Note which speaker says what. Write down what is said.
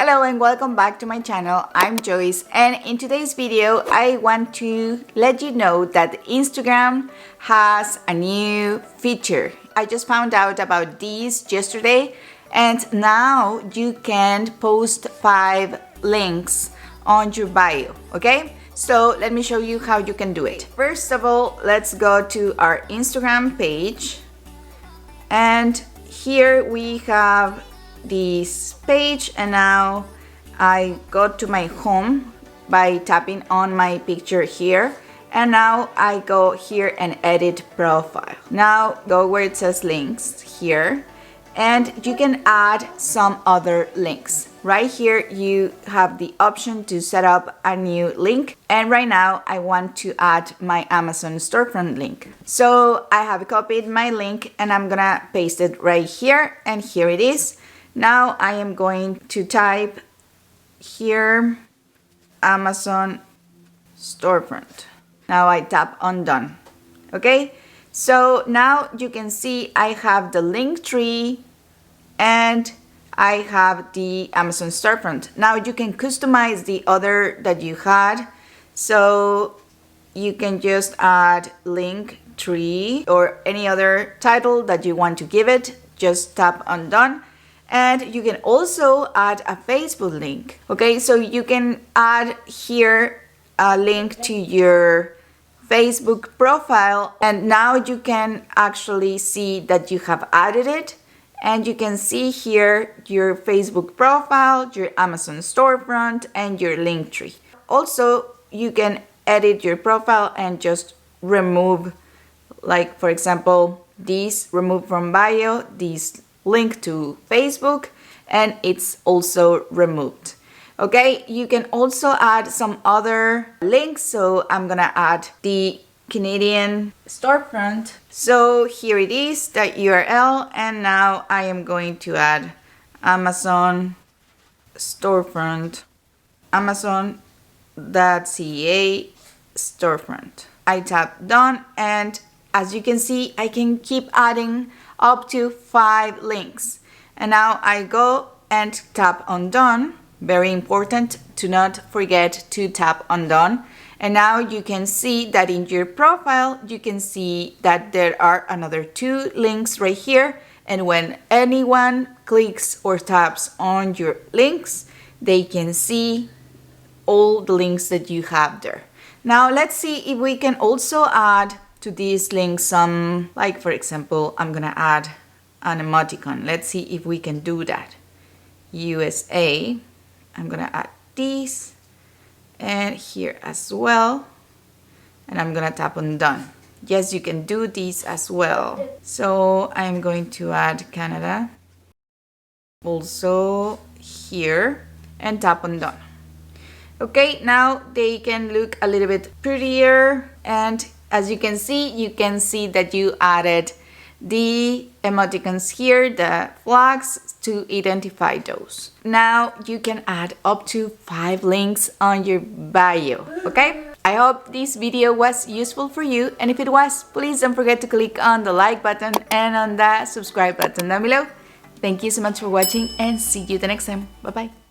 Speaker 1: Hello and welcome back to my channel. I'm Joyce, and in today's video I want to let you know that Instagram has a new feature. I just found out about this yesterday, and now you can post 5 links on your bio, okay? So let me show you how you can do it. First of all, let's go to our Instagram page, and here we have this page, and now I go to my home by tapping on my picture here, and now I go here and edit profile. Now go where it says links here, and you can add some other links. Right here you have the option to set up a new link, and right now I want to add my Amazon storefront link. So I have copied my link and I'm gonna paste it right here, and here it is. Now I am going to type here Amazon storefront. Now I tap on done. Okay, so now you can see I have the link tree and I have the Amazon storefront. Now you can customize the other that you had, so you can just add link tree or any other title that you want to give it. Just tap on done. And you can also add a Facebook link. Okay, so you can add here a link to your Facebook profile, and now you can actually see that you have added it, and you can see here your Facebook profile, your Amazon storefront, and your link tree. Also, you can edit your profile and just remove, like for example, this remove from bio, this link to Facebook, and it's also removed. Okay, you can also add some other links, so I'm gonna add the Canadian storefront. So here it is, that URL, and now I am going to add Amazon storefront, amazon.ca storefront. I tap done, and as you can see, I can keep adding up to 5 links. And now I go and tap on done. Very important to not forget to tap on done. And now you can see that in your profile, you can see that there are another 2 links right here. And when anyone clicks or taps on your links, they can see all the links that you have there. Now let's see if we can also add to these links some, like for example, I'm gonna add an emoticon. Let's see if we can do that. USA, I'm gonna add these, and here as well, and I'm gonna tap on done. Yes, you can do these as well. So I'm going to add Canada also here and tap on done. Okay, now they can look a little bit prettier, and as you can see that you added the emoticons here, the flags, to identify those. Now you can add up to 5 links on your bio, okay? I hope this video was useful for you, and if it was, please don't forget to click on the like button and on the subscribe button down below. Thank you so much for watching, and see you the next time. Bye bye.